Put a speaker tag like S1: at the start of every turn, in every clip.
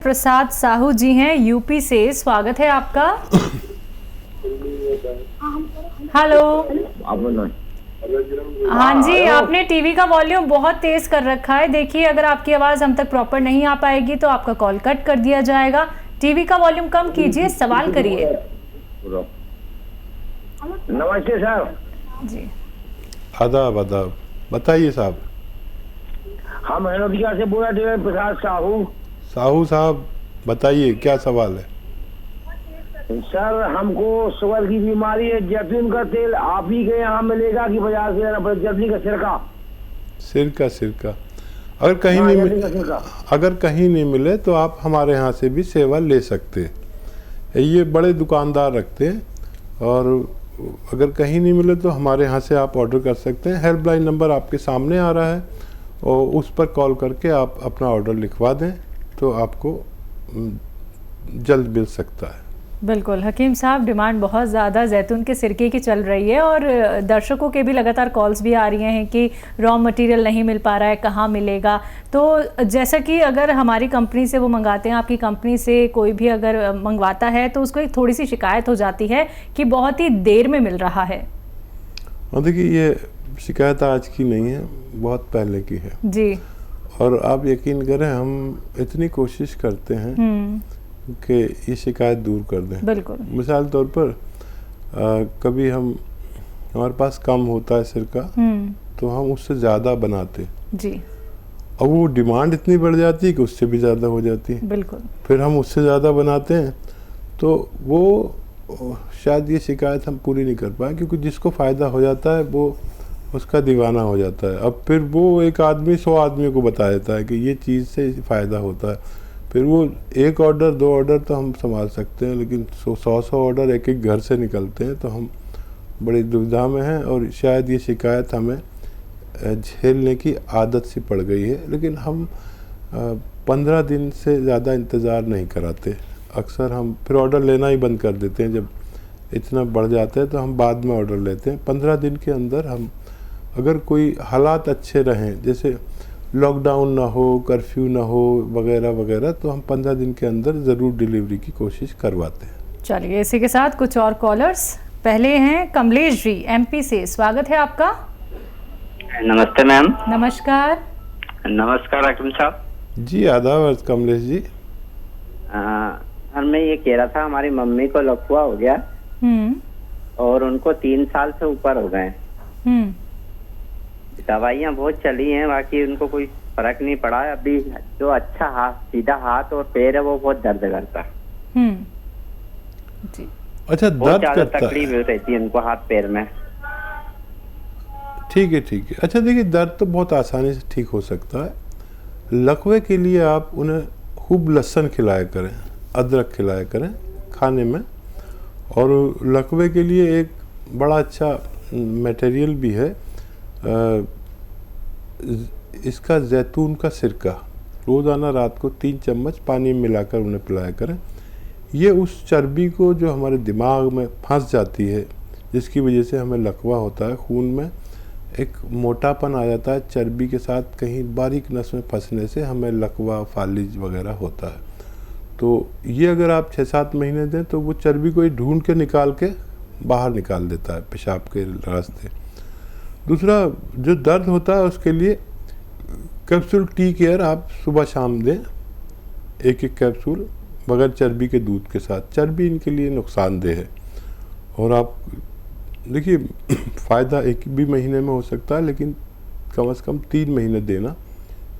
S1: प्रसाद साहू जी हैं यूपी से, स्वागत है आपका। हेलो। हाँ जी, आपने टीवी का वॉल्यूम बहुत तेज कर रखा है। देखिए, अगर आपकी आवाज हम तक प्रॉपर नहीं आ पाएगी तो आपका कॉल कट कर दिया जाएगा। टीवी का वॉल्यूम कम कीजिए, सवाल करिए।
S2: नमस्ते सर
S1: जी।
S3: आदाब आदाब, बताइए साहब।
S2: हम हनोदिया से बोल रहे थे, प्रसाद साहू।
S3: साहू साहब बताइए, क्या सवाल है?
S2: सर, हमको शुगर की बीमारी है। जैतून का तेल आप ही के यहाँ मिलेगा कि बाजार से लेना पड़ेगा? जैतून का सिरका।
S3: सिरका अगर कहीं नहीं अगर कहीं नहीं मिले तो आप हमारे यहाँ से भी सेवा ले सकते हैं। ये बड़े दुकानदार रखते हैं, और अगर कहीं नहीं मिले तो हमारे यहाँ से आप ऑर्डर कर सकते हैं। हेल्पलाइन नंबर आपके सामने आ रहा है, और उस पर कॉल करके आप अपना ऑर्डर लिखवा दें तो आपको जल्द मिल सकता है।
S1: बिल्कुल हकीम साहब, डिमांड बहुत ज़्यादा जैतून के सिरके की चल रही है, और दर्शकों के भी लगातार कॉल्स भी आ रही हैं कि रॉ मटेरियल नहीं मिल पा रहा है, कहाँ मिलेगा। तो जैसा कि अगर हमारी कंपनी से वो मंगाते हैं, आपकी कंपनी से कोई भी अगर मंगवाता है तो उसको एक थोड़ी सी शिकायत हो जाती है कि बहुत ही देर में मिल रहा है।
S3: और देखिए, ये शिकायत आज की नहीं है, बहुत पहले की है
S1: जी।
S3: और आप यकीन करें, हम इतनी कोशिश करते हैं कि ये शिकायत दूर कर दें।
S1: बिल्कुल।
S3: मिसाल तौर पर कभी हमारे पास कम होता है सिरका, तो हम उससे ज़्यादा बनाते
S1: जी।
S3: और वो डिमांड इतनी बढ़ जाती है कि उससे भी ज़्यादा हो जाती है।
S1: बिल्कुल।
S3: फिर हम उससे ज़्यादा बनाते हैं तो वो शायद ये शिकायत हम पूरी नहीं कर पाए, क्योंकि जिसको फ़ायदा हो जाता है वो उसका दीवाना हो जाता है। अब फिर वो एक आदमी 100 आदमियों को बता देता है कि ये चीज़ से फ़ायदा होता है। फिर वो एक ऑर्डर 2 ऑर्डर तो हम संभाल सकते हैं, लेकिन 100 ऑर्डर एक एक घर से निकलते हैं तो हम बड़ी दुविधा में हैं। और शायद ये शिकायत हमें झेलने की आदत सी पड़ गई है। लेकिन हम 15 दिन से ज़्यादा इंतज़ार नहीं कराते। अक्सर हम फिर ऑर्डर लेना ही बंद कर देते हैं। जब इतना बढ़ जाता है तो हम बाद में ऑर्डर लेते हैं। 15 दिन के अंदर हम, अगर कोई हालात अच्छे रहें, जैसे लॉकडाउन ना हो, कर्फ्यू ना हो वगैरह वगैरह, तो हम 15 दिन के अंदर ज़रूर डिलीवरी की कोशिश करवाते हैं।
S1: चलिए, इसी के साथ कुछ और कॉलर्स। पहले हैं कमलेश जी एमपी से, स्वागत है आपका।
S4: नमस्ते मैम।
S1: नमस्कार।
S4: नमस्कार हकीम साहब
S3: जी। आदाब कमलेश जी।
S4: मैं ये कह रहा था, हमारी मम्मी को लकवा हो गया और उनको 3 साल से ऊपर हो गए। दवाइयाँ बहुत चली हैं, बाकी उनको कोई फर्क नहीं पड़ा है। अभी जो अच्छा हाथ, सीधा हाथ और पैर है, वो बहुत दर्द करता है।
S1: जी।
S3: अच्छा, दर्द करता है,
S4: तकलीफ रहती है उनको हाथ पैर में।
S3: ठीक है ठीक है। अच्छा देखिए, दर्द तो बहुत आसानी से ठीक हो सकता है। लकवे के लिए आप उन्हें खूब लहसुन खिलाया करें, अदरक खिलाया करें खाने में। और लकवे के लिए एक बड़ा अच्छा मटेरियल भी है, इसका जैतून का सिरका। रोज़ाना रात को 3 चम्मच पानी में मिलाकर उन्हें पिलाया करें। ये उस चर्बी को जो हमारे दिमाग में फंस जाती है, जिसकी वजह से हमें लकवा होता है, खून में एक मोटापन आ जाता है, चर्बी के साथ कहीं बारीक नस में फंसने से हमें लकवा, फालिज वगैरह होता है। तो ये अगर आप 6-7 महीने दें तो वो चर्बी को ढूंढ के निकाल के बाहर निकाल देता है पेशाब के रास्ते। दूसरा, जो दर्द होता है उसके लिए कैप्सूल टी केयर आप सुबह शाम दें, एक कैप्सूल बगैर चर्बी के दूध के साथ। चर्बी इनके लिए नुकसानदेह है। और आप देखिए, फ़ायदा एक भी महीने में हो सकता है, लेकिन कम से कम 3 महीने देना,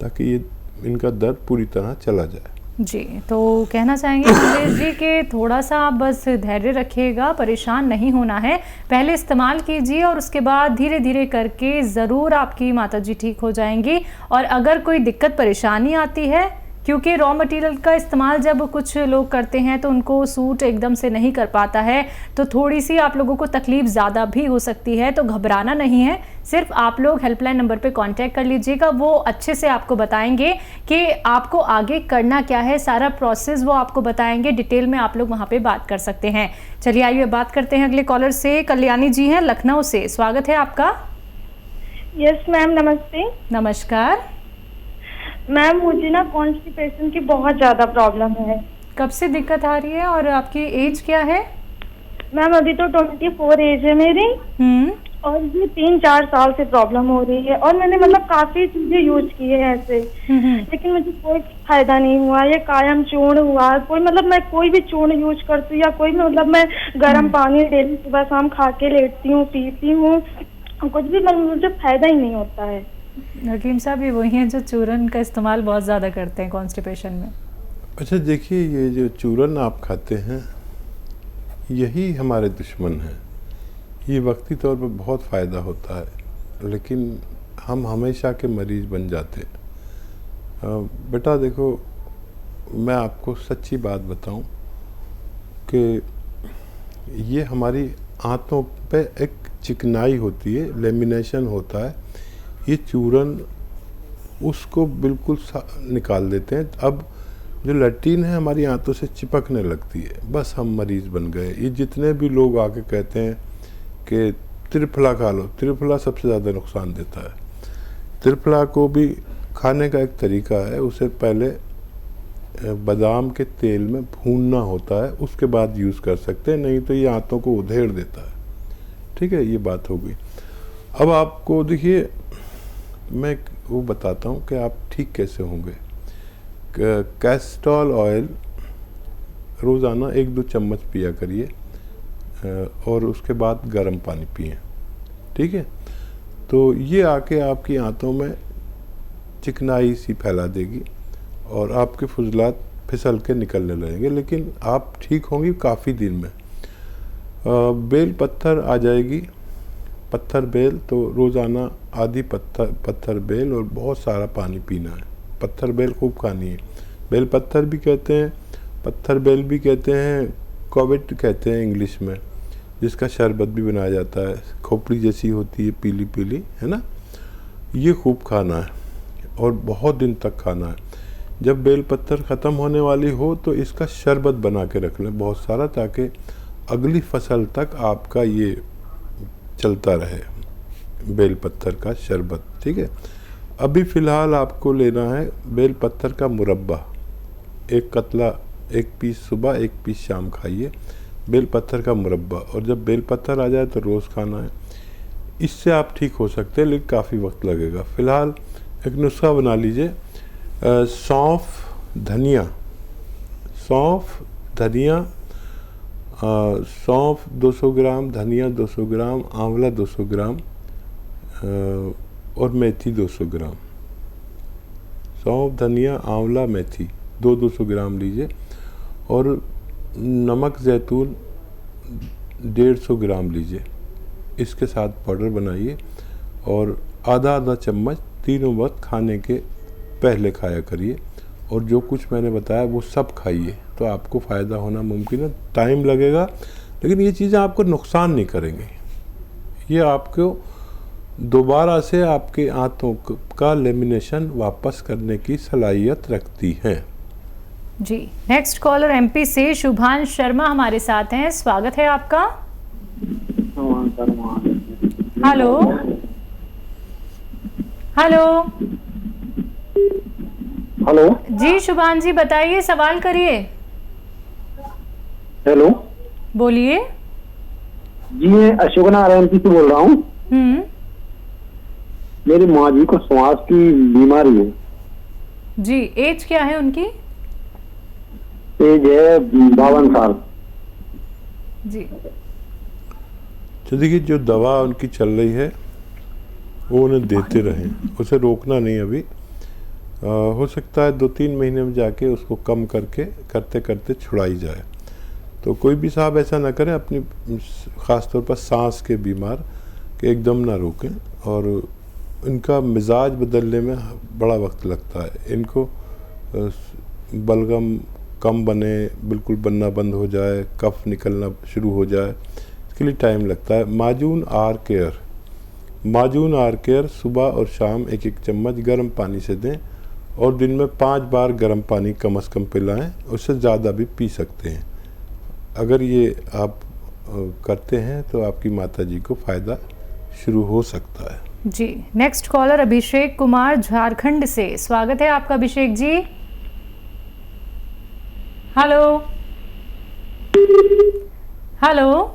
S3: ताकि ये इनका दर्द पूरी तरह चला जाए।
S1: जी, तो कहना चाहेंगे कमलेश जी कि थोड़ा सा आप बस धैर्य रखिएगा, परेशान नहीं होना है। पहले इस्तेमाल कीजिए और उसके बाद धीरे धीरे करके ज़रूर आपकी माताजी ठीक हो जाएंगी। और अगर कोई दिक्कत परेशानी आती है, क्योंकि रॉ मटेरियल का इस्तेमाल जब कुछ लोग करते हैं तो उनको सूट एकदम से नहीं कर पाता है, तो थोड़ी सी आप लोगों को तकलीफ ज़्यादा भी हो सकती है। तो घबराना नहीं है, सिर्फ आप लोग हेल्पलाइन नंबर पे कांटेक्ट कर लीजिएगा। वो अच्छे से आपको बताएंगे कि आपको आगे करना क्या है, सारा प्रोसेस वो आपको बताएंगे। डिटेल में आप लोग वहाँ पे बात कर सकते हैं। चलिए आइए बात करते हैं अगले कॉलर से। कल्याणी जी हैं लखनऊ से, स्वागत है आपका।
S5: यस मैम, नमस्ते।
S1: नमस्कार।
S5: मैम मुझे ना कॉन्स्टिपेशन की बहुत ज़्यादा प्रॉब्लम है।
S1: कब से दिक्कत आ रही है और आपकी एज क्या है?
S5: मैम अभी तो 24 एज है मेरी, और ये 3-4 साल से प्रॉब्लम हो रही है, और मैंने मतलब काफ़ी चीज़ें यूज की है ऐसे, लेकिन मुझे कोई फायदा नहीं हुआ। ये कायम चूर्ण हुआ, कोई मतलब मैं कोई भी चूर्ण यूज करती हूँ या कोई मतलब मैं गर्म पानी डेली सुबह शाम खा के लेटती हूँ, पीती हूँ, कुछ भी मतलब मुझे फायदा ही नहीं होता है।
S1: हकीम साहब ये वही हैं जो चूरन का इस्तेमाल बहुत ज़्यादा करते हैं कॉन्स्टिपेशन में।
S3: अच्छा देखिए, ये जो चूरन आप खाते हैं यही हमारे दुश्मन हैं। ये वक्ती तौर पर बहुत फ़ायदा होता है, लेकिन हम हमेशा के मरीज़ बन जाते। बेटा देखो, मैं आपको सच्ची बात बताऊं कि ये हमारी आंतों पे एक चिकनाई होती है, लेमिनेशन होता है। ये चूरन उसको बिल्कुल निकाल देते हैं। अब जो लैट्रिन है हमारी आंतों से चिपकने लगती है, बस हम मरीज़ बन गए। ये जितने भी लोग आके कहते हैं कि त्रिफला खा लो, त्रिफला सबसे ज़्यादा नुकसान देता है। त्रिफला को भी खाने का एक तरीका है, उसे पहले बादाम के तेल में भूनना होता है, उसके बाद यूज़ कर सकते हैं, नहीं तो ये आंतों को उधेड़ देता है। ठीक है, ये बात हो गई। अब आपको देखिए, मैं वो बताता हूँ कि आप ठीक कैसे होंगे। कैस्टोल ऑयल रोज़ाना 1-2 चम्मच पिया करिए, और उसके बाद गर्म पानी पिए। ठीक है, तो ये आके आपकी आंतों में चिकनाई सी फैला देगी और आपके फुजलात फिसल के निकलने लगेंगे, लेकिन आप ठीक होंगी काफ़ी दिन में। बेल पत्थर आ जाएगी, पत्थर बेल, तो रोज़ाना आधी पत्थर बेल और बहुत सारा पानी पीना है। पत्थर बेल खूब खानी है। बेल पत्थर भी कहते हैं, पत्थर बेल भी कहते हैं, कोविट कहते हैं इंग्लिश में, जिसका शरबत भी बनाया जाता है, खोपड़ी जैसी होती है, पीली पीली, है ना। ये खूब खाना है और बहुत दिन तक खाना है। जब बेल पत्थर ख़त्म होने वाली हो तो इसका शरबत बना के रख लें बहुत सारा, ताकि अगली फसल तक आपका ये चलता रहे, बेल पत्थर का शरबत। ठीक है, अभी फ़िलहाल आपको लेना है बेल पत्थर का मुरब्बा। एक कतला, 1 पीस सुबह, 1 पीस शाम खाइए, बेल पत्थर का मुरब्बा। और जब बेल पत्थर आ जाए तो रोज़ खाना है। इससे आप ठीक हो सकते हैं, लेकिन काफ़ी वक्त लगेगा। फ़िलहाल एक नुस्खा बना लीजिए। सौंफ, धनिया, सौंफ 200 ग्राम, धनिया 200 ग्राम, आंवला 200 ग्राम और मेथी 200 ग्राम। सौंफ, धनिया, आंवला, मेथी 200 ग्राम लीजिए, और नमक ज़ैतून 150 ग्राम लीजिए। इसके साथ पाउडर बनाइए और आधा चम्मच तीनों वक्त खाने के पहले खाया करिए, और जो कुछ मैंने बताया वो सब खाइए, तो आपको फ़ायदा होना मुमकिन है। टाइम लगेगा, लेकिन ये चीज़ें आपको नुकसान नहीं करेंगी। ये आपको दोबारा से आपके आंतों का लेमिनेशन वापस करने की सलाहियत रखती हैं।
S1: जी, नेक्स्ट कॉलर एमपी से शुभांश शर्मा हमारे साथ हैं। स्वागत है आपका। हेलो हेलो
S2: हेलो
S1: जी, शुभांश जी बताइए, सवाल करिए।
S2: हेलो,
S1: बोलिए
S2: जी मैं अशोक नारायण से बोल रहा हूँ। मेरी माँ जी को श्वास की बीमारी है
S1: जी। एज क्या है उनकी?
S2: एज है 52 साल
S1: जी।
S3: तो देखिए, जो दवा उनकी चल रही है वो उन्हें देते रहें, उसे रोकना नहीं। अभी हो सकता है 2-3 महीने में जाके उसको कम करते करते छुड़ाई जाए। तो कोई भी साहब ऐसा ना करें, अपनी ख़ास तौर पर सांस के बीमार के एकदम ना रोकें, और इनका मिजाज बदलने में बड़ा वक्त लगता है। इनको बलगम कम बने, बिल्कुल बनना बंद हो जाए, कफ निकलना शुरू हो जाए, इसके लिए टाइम लगता है। माजून आर केयर सुबह और शाम 1-1 चम्मच गर्म पानी से दें, और दिन में 5 बार गर्म पानी कम से कम पिलाएं। उससे ज़्यादा भी पी सकते हैं। अगर ये आप करते हैं तो आपकी माताजी को फ़ायदा शुरू हो सकता है।
S1: जी, नेक्स्ट कॉलर अभिषेक कुमार झारखंड से। स्वागत है आपका अभिषेक जी। हेलो हेलो,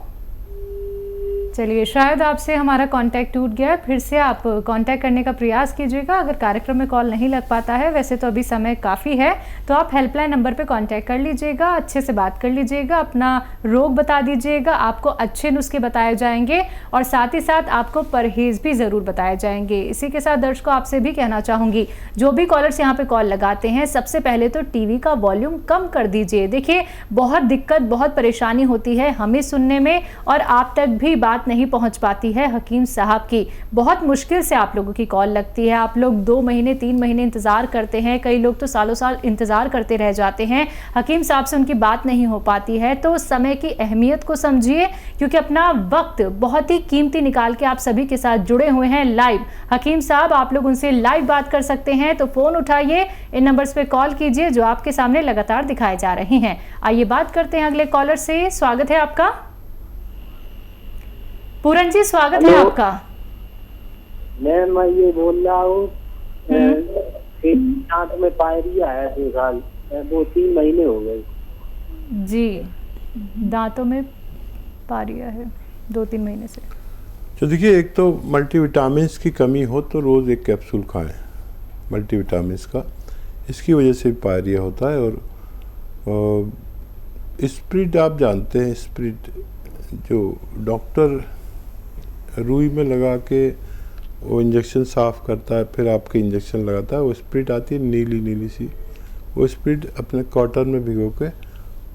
S1: चलिए शायद आपसे हमारा कांटेक्ट टूट गया, फिर से आप कांटेक्ट करने का प्रयास कीजिएगा अगर कार्यक्रम में कॉल नहीं लग पाता है। वैसे तो अभी समय काफ़ी है, तो आप हेल्पलाइन नंबर पे कांटेक्ट कर लीजिएगा, अच्छे से बात कर लीजिएगा, अपना रोग बता दीजिएगा, आपको अच्छे नुस्खे बताए जाएंगे और साथ ही साथ आपको परहेज भी ज़रूर बताए जाएंगे। इसी के साथ दर्शकों आपसे भी कहना चाहूँगी, जो भी कॉलर्स यहाँ पे कॉल लगाते हैं, सबसे पहले तो टीवी का वॉल्यूम कम कर दीजिए। देखिए बहुत दिक्कत, बहुत परेशानी होती है हमें सुनने में और आप तक भी बात नहीं पहुंच पाती है हकीम साहब की। बहुत मुश्किल से आप लोगों की कॉल लगती है, आप लोग 2 महीने 3 महीने इंतजार करते हैं, कई लोग तो सालों साल इंतजार करते रह जाते हैं, हकीम साहब से उनकी बात नहीं हो पाती है। तो समय की अहमियत को समझिए, क्योंकि अपना वक्त बहुत ही कीमती निकाल के आप सभी के साथ जुड़े हुए हैं लाइव। हकीम साहब आप लोग उनसे लाइव बात कर सकते हैं, तो फोन उठाइए, इन नंबर्स पे कॉल कीजिए जो आपके सामने लगातार दिखाए जा रहे हैं। आइए बात करते हैं अगले कॉलर से। स्वागत है आपका पूरन जी, स्वागत है आपका।
S2: मैं ये बोल रहा हूँ दांत में पायरिया है 2 साल 2-3 महीने हो गए
S1: जी, दांतों में पायरिया है 2-3 महीने से।
S3: तो देखिए, एक तो मल्टीविटामिन्स की कमी हो तो रोज़ एक कैप्सूल खाएं मल्टीविटामिन्स का, इसकी वजह से पायरिया होता है। और स्प्रिट आप जानते हैं, स्प्रिट जो डॉक्टर रुई में लगा के वो इंजेक्शन साफ़ करता है, फिर आपके इंजेक्शन लगाता है, वो स्प्रिट आती है नीली नीली सी, वो स्प्रिट अपने कॉटन में भिगो के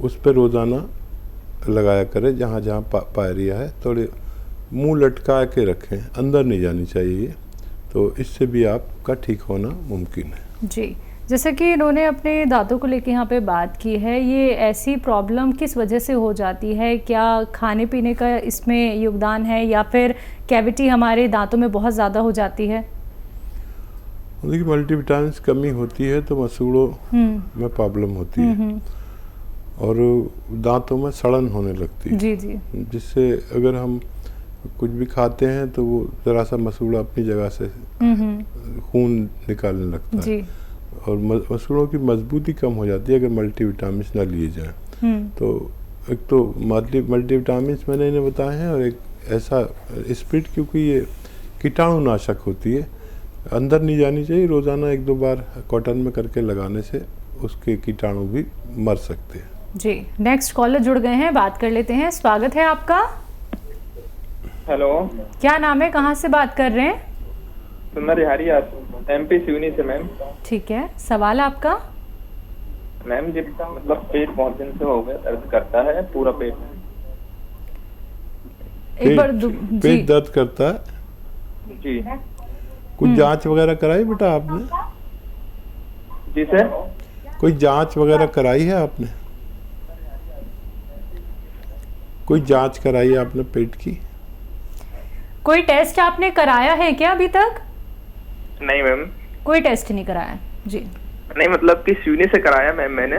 S3: उस पर रोज़ाना लगाया करें जहाँ जहाँ पायरिया है। थोड़े मुंह लटका के रखें, अंदर नहीं जानी चाहिए, तो इससे भी आपका ठीक होना मुमकिन है।
S1: जी, जैसे कि इन्होंने अपने दांतों को लेके यहाँ पे बात की है, ये ऐसी प्रॉब्लम किस वजह से हो जाती है? क्या खाने पीने का इसमें योगदान है या फिर कैविटी हमारे दांतों में बहुत ज़्यादा हो जाती है?
S3: देखिए, मल्टीविटामिन कमी होती है तो मसूड़ों में प्रॉब्लम होती है और दांतों में सड़न होने लगती है।
S1: जी जी,
S3: जिससे अगर हम कुछ भी खाते हैं तो वो ज़रा सा मसूड़ा अपनी जगह से खून निकालने लगता है और मसूड़ों की मजबूती कम हो जाती है अगर मल्टीविटामिन ना लिए जाएं। तो एक तो मल्टीविटामिन मैंने इन्हें बताए हैं और एक ऐसा स्प्रिट, क्योंकि ये कीटाणुनाशक होती है, अंदर नहीं जानी चाहिए, रोज़ाना 1-2 बार कॉटन में करके लगाने से उसके कीटाणु भी मर सकते हैं।
S1: जी, नेक्स्ट कॉलर जुड़ गए हैं, बात कर लेते हैं। स्वागत है आपका।
S6: हेलो,
S1: क्या नाम है, कहाँ से बात कर रहे हैं?
S6: सुंदर बिहारी, MP सिवनी से मैम।
S1: ठीक है, सवाल आपका?
S6: मैम जी मतलब पेट बहुत दिन से हो गया, दर्द करता है पूरा पेट।
S1: एक बार
S3: पेट दर्द करता है
S6: जी।
S3: कुछ जांच वगैरह कराई बेटा आपने?
S6: जी सर।
S3: कोई जांच वगैरह कराई है आपने? कोई जांच कराई है आपने पेट की?
S1: कोई टेस्ट आपने कराया है क्या अभी तक?
S6: नहीं मैम,
S1: कोई टेस्ट नहीं कराया। जी
S6: नहीं, मतलब कि सिवनी से कराया मैम मैंने।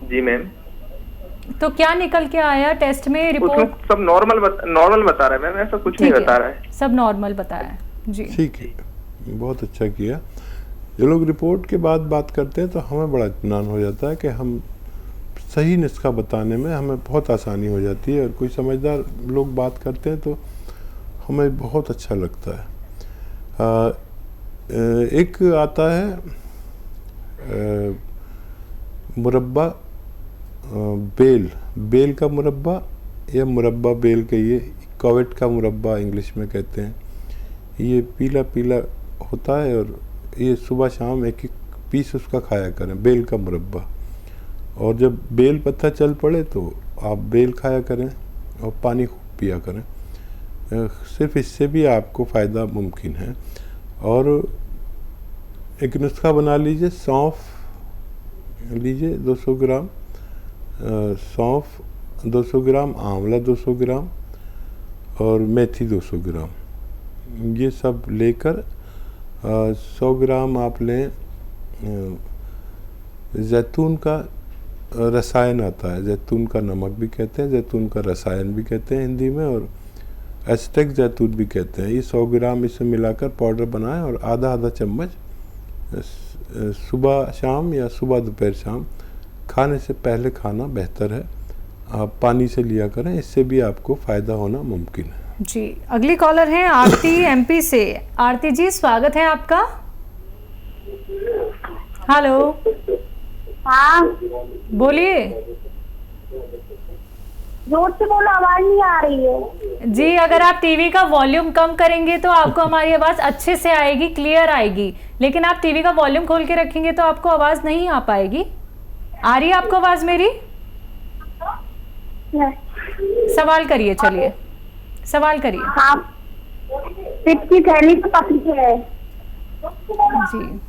S6: जी मैम।
S1: तो क्या निकल के आया टेस्ट में, रिपोर्ट?
S6: सब नॉर्मल बता रहा है मैम, ऐसा कुछ नहीं बता रहा है।
S1: सब नॉर्मल बताया है जी।
S3: ठीक है, बहुत अच्छा किया। जो लोग रिपोर्ट के बाद बात करते हैं तो हमें बड़ा इत्मीनान हो जाता है कि हम सही नुस्खा बताने में हमें बहुत आसानी हो जाती है और कोई समझदार लोग बात करते हैं तो हमें बहुत अच्छा लगता है। एक आता है मुरब्बा बेल का मुरब्बा या मुरब्बा बेल कहिए, कोविड का मुरब्बा इंग्लिश में कहते हैं। ये पीला पीला होता है और ये सुबह शाम 1-1 पीस उसका खाया करें, बेल का मुरब्बा। और जब बेल पत्ता चल पड़े तो आप बेल खाया करें और पानी खूब पिया करें, सिर्फ इससे भी आपको फ़ायदा मुमकिन है। और एक नुस्खा बना लीजिए, सौंफ लीजिए 200 ग्राम, सौंफ 200 ग्राम, आंवला 200 ग्राम और मेथी 200 ग्राम, ये सब लेकर 100 ग्राम आप लें जैतून का रसायन आता है, जैतून का नमक भी कहते हैं, जैतून का रसायन भी कहते हैं हिंदी में, और एस्टेक जैतून भी कहते हैं। ये 100 ग्राम इसमें मिलाकर पाउडर बनाएं और आधा आधा चम्मच सुबह शाम या सुबह दोपहर शाम खाने से पहले खाना बेहतर है। आप पानी से लिया करें, इससे भी आपको फ़ायदा होना मुमकिन है।
S1: जी, अगली कॉलर हैं आरती एमपी से। आरती जी, स्वागत है आपका। हेलो।
S7: हाँ
S1: बोलिए।
S7: जोर से बोलो, आवाज नहीं आ रही है।
S1: जी, अगर आप टीवी का वॉल्यूम कम करेंगे तो आपको हमारी आवाज अच्छे से आएगी, क्लियर आएगी। लेकिन आप टीवी का वॉल्यूम खोल के रखेंगे तो आपको आवाज नहीं आ पाएगी। आ रही है आपको आवाज मेरी? सवाल करिए, चलिए सवाल करिए।
S7: हाँ, पेट की थैली तो पतली है।
S1: जी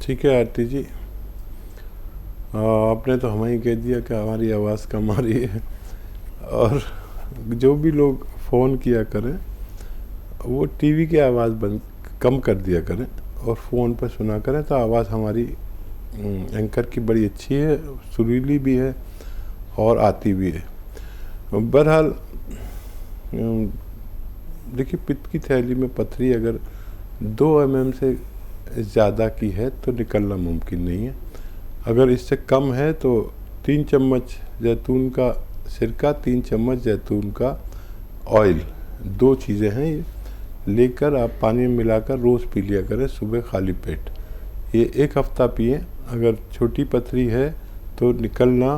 S3: ठीक है आरती जी, आपने तो हमें ही कह दिया कि हमारी आवाज़ कम आ रही है। और जो भी लोग फ़ोन किया करें वो टीवी की आवाज़ बंद कम कर दिया करें और फ़ोन पर सुना करें, तो आवाज़ हमारी एंकर की बड़ी अच्छी है, सुरीली भी है और आती भी है। बहरहाल देखिए, पित्त की थैली में पथरी अगर 2 mm से ज़्यादा की है तो निकलना मुमकिन नहीं है। अगर इससे कम है तो 3 चम्मच जैतून का सिरका, 3 चम्मच जैतून का ऑयल, 2 चीज़ें हैं ये, लेकर आप पानी में मिलाकर रोज़ पी लिया करें सुबह खाली पेट। ये 1 हफ्ता पिए। अगर छोटी पथरी है तो निकलना